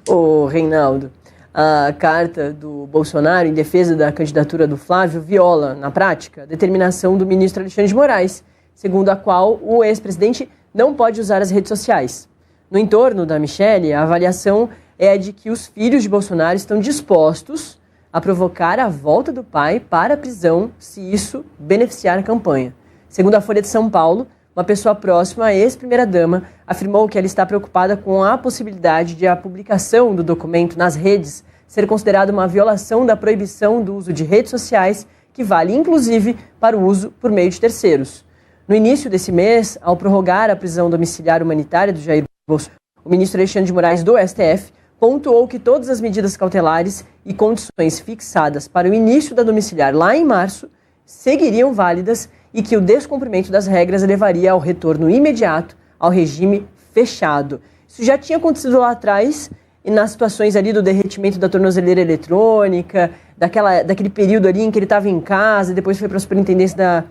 Ô, Reinaldo, a carta do Bolsonaro em defesa da candidatura do Flávio viola, na prática, a determinação do ministro Alexandre de Moraes, segundo a qual o ex-presidente não pode usar as redes sociais. No entorno da Michelle, a avaliação é a de que os filhos de Bolsonaro estão dispostos a provocar a volta do pai para a prisão se isso beneficiar a campanha. Segundo a Folha de São Paulo, uma pessoa próxima à ex-primeira-dama afirmou que ela está preocupada com a possibilidade de a publicação do documento nas redes ser considerada uma violação da proibição do uso de redes sociais, que vale inclusive para o uso por meio de terceiros. No início desse mês, ao prorrogar a prisão domiciliar humanitária do Jair Bolsonaro, o ministro Alexandre de Moraes do STF pontuou que todas as medidas cautelares e condições fixadas para o início da domiciliar lá em março seguiriam válidas e que o descumprimento das regras levaria ao retorno imediato ao regime fechado. Isso já tinha acontecido lá atrás, e nas situações ali do derretimento da tornozeleira eletrônica, daquele período ali em que ele estava em casa, depois foi para a superintendência da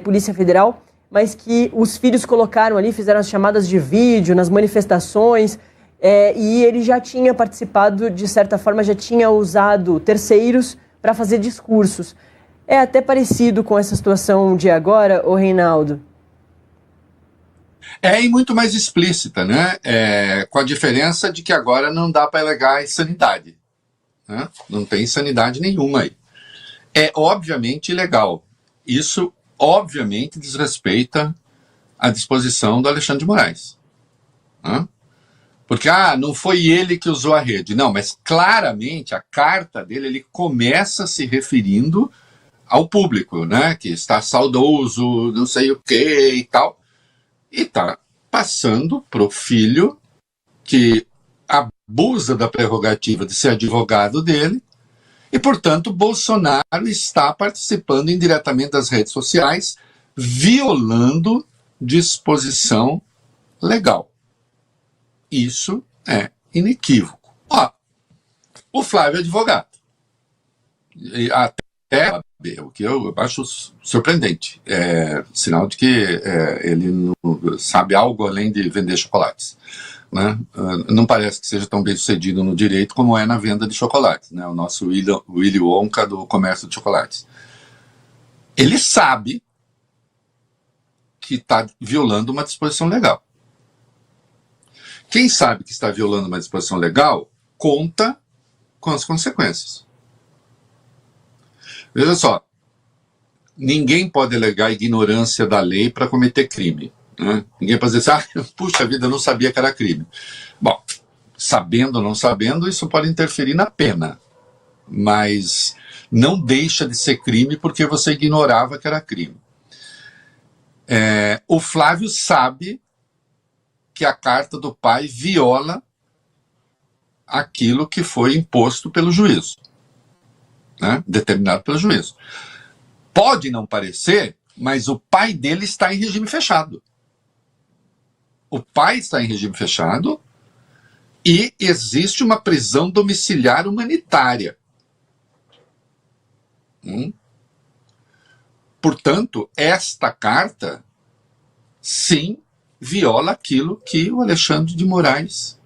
Polícia Federal, mas que os filhos colocaram ali, fizeram as chamadas de vídeo nas manifestações, e ele já tinha participado, de certa forma, já tinha usado terceiros para fazer discursos. É até parecido com essa situação de agora, ô Reinaldo? E muito mais explícita, né? Com a diferença de que agora não dá para alegar insanidade, né? Não tem insanidade nenhuma aí. É obviamente ilegal. Isso, obviamente, desrespeita a disposição do Alexandre de Moraes, né? Porque, não foi ele que usou a rede. Não, mas claramente a carta dele, ele começa se referindo ao público, né, que está saudoso, não sei o que e tal, e está passando para o filho que abusa da prerrogativa de ser advogado dele, e, portanto, Bolsonaro está participando indiretamente das redes sociais, violando disposição legal. Isso é inequívoco. O Flávio é advogado. E até o que eu acho surpreendente. Sinal de que ele não sabe algo além de vender chocolates, né? Não parece que seja tão bem sucedido no direito como é na venda de chocolates, né? O nosso Willy Wonka do comércio de chocolates. Ele sabe que está violando uma disposição legal. Quem sabe que está violando uma disposição legal, conta com as consequências. Veja só, ninguém pode alegar ignorância da lei para cometer crime, né? Ninguém pode dizer assim, puxa vida, eu não sabia que era crime. Bom, sabendo ou não sabendo, isso pode interferir na pena, mas não deixa de ser crime porque você ignorava que era crime. O Flávio sabe que a carta do pai viola aquilo que foi imposto pelo juízo, né? Determinado pelo juízo. Pode não parecer, mas o pai dele está em regime fechado. O pai está em regime fechado e existe uma prisão domiciliar humanitária. Portanto, esta carta, sim, viola aquilo que o Alexandre de Moraes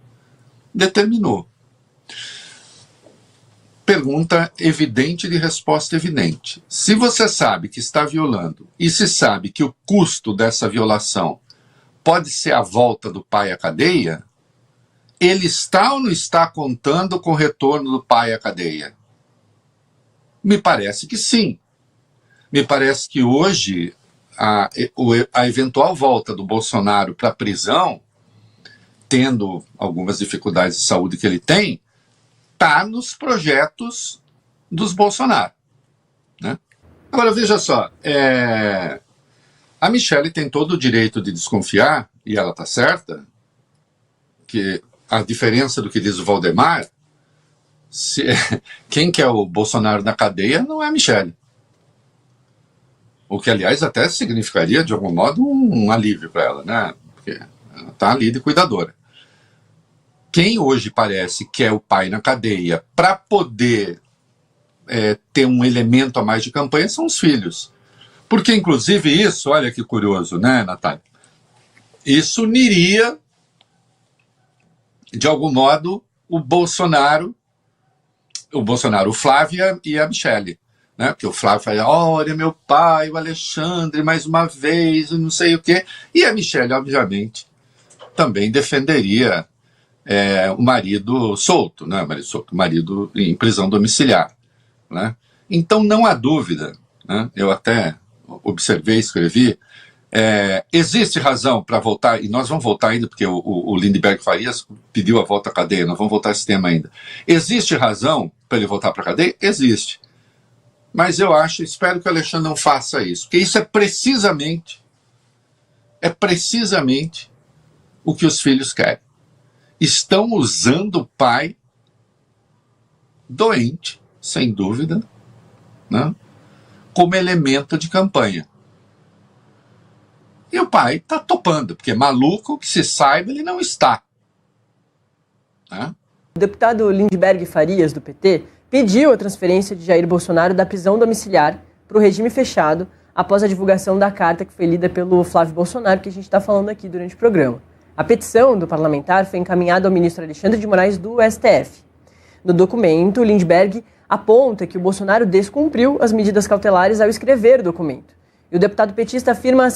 determinou. Pergunta evidente de resposta evidente. Se você sabe que está violando e se sabe que o custo dessa violação pode ser a volta do pai à cadeia, ele está ou não está contando com o retorno do pai à cadeia? Me parece que sim. Me parece que hoje a eventual volta do Bolsonaro para a prisão, tendo algumas dificuldades de saúde que ele tem, está nos projetos dos Bolsonaro, né? Agora, veja só, a Michelle tem todo o direito de desconfiar, e ela está certa, que a diferença do que diz o Valdemar, quem quer o Bolsonaro na cadeia não é a Michelle. O que, aliás, até significaria, de algum modo, um alívio para ela, né? Porque ela está ali de cuidadora. Quem hoje parece que é o pai na cadeia para poder ter um elemento a mais de campanha são os filhos. Porque, inclusive, isso, olha que curioso, né, Natália? Isso uniria, de algum modo, o Bolsonaro, o Flávio e a Michele. Né? Porque o Flávio fala, olha, meu pai, o Alexandre, mais uma vez, não sei o quê. E a Michele, obviamente, também defenderia o marido solto, né? O marido em prisão domiciliar. Né? Então, não há dúvida, né? Eu até observei, escrevi, existe razão para voltar, e nós vamos voltar ainda, porque o Lindbergh Farias pediu a volta à cadeia, nós vamos voltar a esse tema ainda. Existe razão para ele voltar para a cadeia? Existe. Mas eu espero que o Alexandre não faça isso, porque isso é precisamente o que os filhos querem. Estão usando o pai doente, sem dúvida, né, como elemento de campanha. E o pai está topando, porque maluco, que se saiba, ele não está. Né? O deputado Lindbergh Farias, do PT, pediu a transferência de Jair Bolsonaro da prisão domiciliar para o regime fechado após a divulgação da carta que foi lida pelo Flávio Bolsonaro, que a gente está falando aqui durante o programa. A petição do parlamentar foi encaminhada ao ministro Alexandre de Moraes do STF. No documento, Lindbergh aponta que o Bolsonaro descumpriu as medidas cautelares ao escrever o documento. E o deputado petista afirma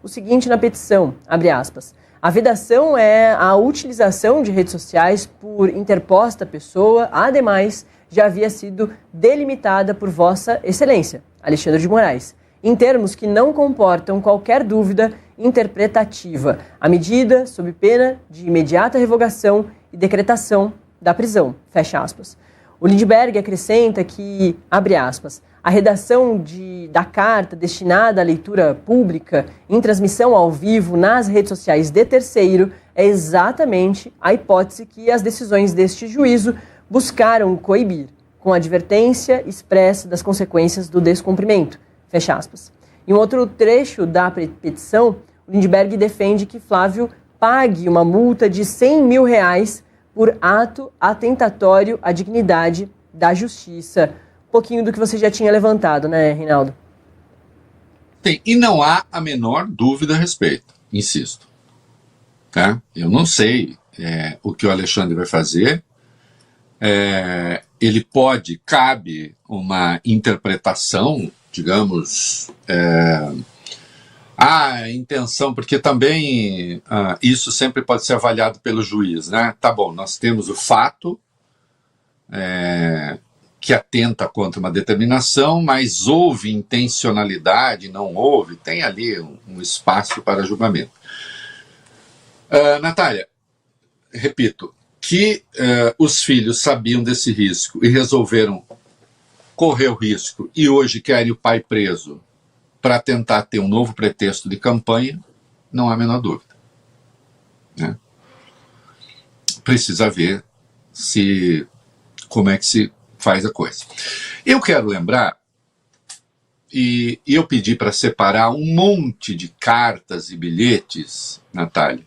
o seguinte na petição, abre aspas, a vedação é a utilização de redes sociais por interposta pessoa, ademais, já havia sido delimitada por Vossa Excelência, Alexandre de Moraes, em termos que não comportam qualquer dúvida interpretativa. A medida, sob pena de imediata revogação e decretação da prisão, fecha aspas. O Lindbergh acrescenta que, abre aspas, a redação da carta destinada à leitura pública em transmissão ao vivo nas redes sociais de terceiro é exatamente a hipótese que as decisões deste juízo buscaram coibir, com advertência expressa das consequências do descumprimento. Fecha aspas. Em um outro trecho da petição, o Lindbergh defende que Flávio pague uma multa de R$100 mil por ato atentatório à dignidade da justiça. Um pouquinho do que você já tinha levantado, né, Reinaldo? Tem, e não há a menor dúvida a respeito, insisto. Tá? Eu não sei o que o Alexandre vai fazer. Cabe uma interpretação, digamos, a intenção, porque também isso sempre pode ser avaliado pelo juiz, né? Tá bom, nós temos o fato que atenta contra uma determinação, mas houve intencionalidade, não houve, tem ali um espaço para julgamento. Natália, repito, que os filhos sabiam desse risco e resolveram correr o risco e hoje querem o pai preso para tentar ter um novo pretexto de campanha, não há a menor dúvida. Né? Precisa ver como é que se faz a coisa. Eu quero lembrar, e eu pedi para separar um monte de cartas e bilhetes, Natália,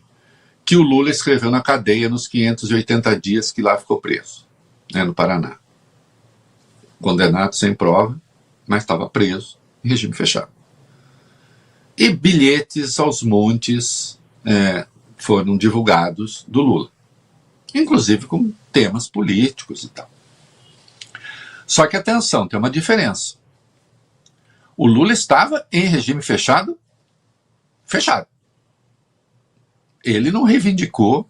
que o Lula escreveu na cadeia nos 580 dias que lá ficou preso, né, no Paraná. Condenado sem prova, mas estava preso em regime fechado. E bilhetes aos montes foram divulgados do Lula, inclusive com temas políticos e tal. Só que, atenção, tem uma diferença. O Lula estava em regime fechado. Ele não reivindicou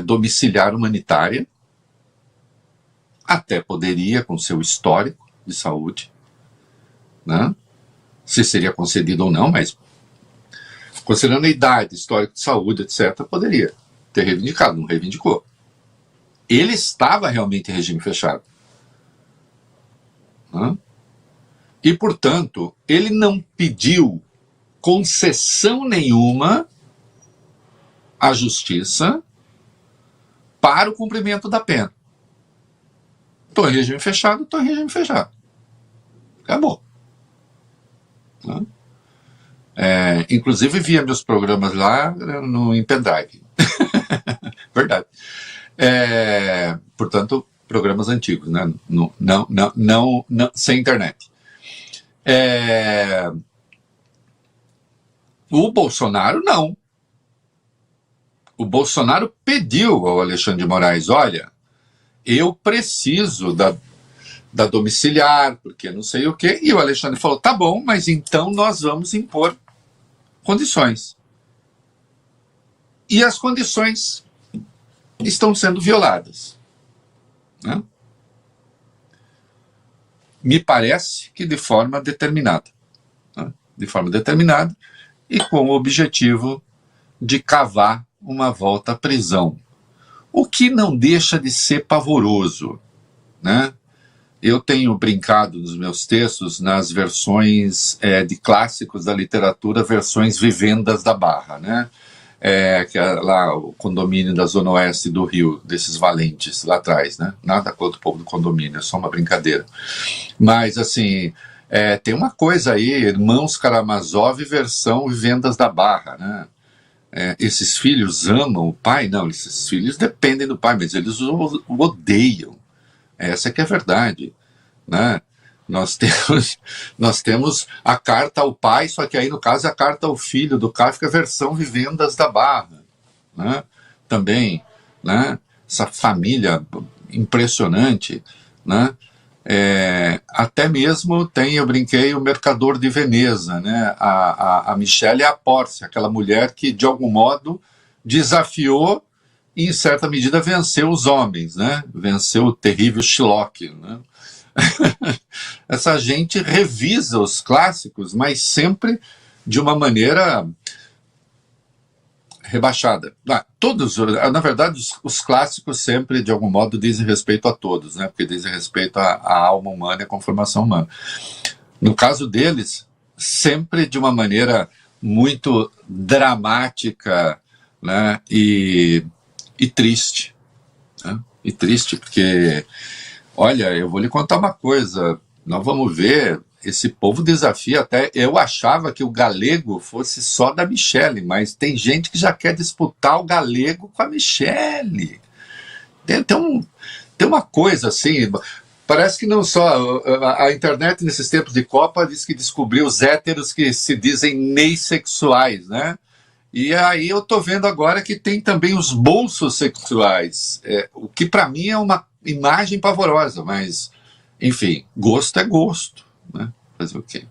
domiciliar humanitária, até poderia, com seu histórico de saúde, né? Se seria concedido ou não, mas considerando a idade, histórico de saúde, etc., poderia ter reivindicado, não reivindicou. Ele estava realmente em regime fechado. Né? E, portanto, ele não pediu concessão nenhuma à justiça para o cumprimento da pena. Estou em regime fechado, estou em regime fechado. Acabou. Né? Inclusive via meus programas lá em pendrive. Verdade. Portanto, programas antigos, né? Não, sem internet. O Bolsonaro não. o Bolsonaro pediu ao Alexandre de Moraes, olha, eu preciso da domiciliar, porque não sei o quê, e o Alexandre falou, tá bom, mas então nós vamos impor condições. E as condições estão sendo violadas, né? Me parece que de forma determinada, né? De forma determinada e com o objetivo de cavar uma volta à prisão, o que não deixa de ser pavoroso, né? Eu tenho brincado nos meus textos nas versões de clássicos da literatura, versões vivendas da Barra, né? Que é lá o condomínio da Zona Oeste do Rio, desses valentes lá atrás, né? Nada contra o povo do condomínio, é só uma brincadeira. Mas, assim, tem uma coisa aí, Irmãos Karamazov versão Vivendas da Barra, né? Esses filhos amam o pai? Não, esses filhos dependem do pai, mas eles o odeiam. Essa que é a verdade, né? Nós temos a carta ao pai, só que aí no caso a carta ao filho do Kafka, versão Vivendas da Barra, né? Também, né? Essa família impressionante, né? Até mesmo eu brinquei, o Mercador de Veneza, né? A Michelle é a Pórcia, aquela mulher que de algum modo desafiou e em certa medida venceu os homens, né? Venceu o terrível Shylock, né? Essa gente revisa os clássicos, mas sempre de uma maneira rebaixada. Na verdade, os clássicos sempre, de algum modo, dizem respeito a todos, né? Porque dizem respeito à alma humana e à conformação humana. No caso deles, sempre de uma maneira muito dramática, né? E triste, né? E triste, porque, olha, eu vou lhe contar uma coisa, nós vamos ver, esse povo desafia até, eu achava que o galego fosse só da Michelle, mas tem gente que já quer disputar o galego com a Michelle. Tem uma coisa assim, parece que não só, a internet nesses tempos de Copa diz que descobriu os héteros que se dizem neissexuais, né? E aí eu tô vendo agora que tem também os bolsos sexuais, o que para mim é uma imagem pavorosa, mas, enfim, gosto é gosto, né? Fazer o quê?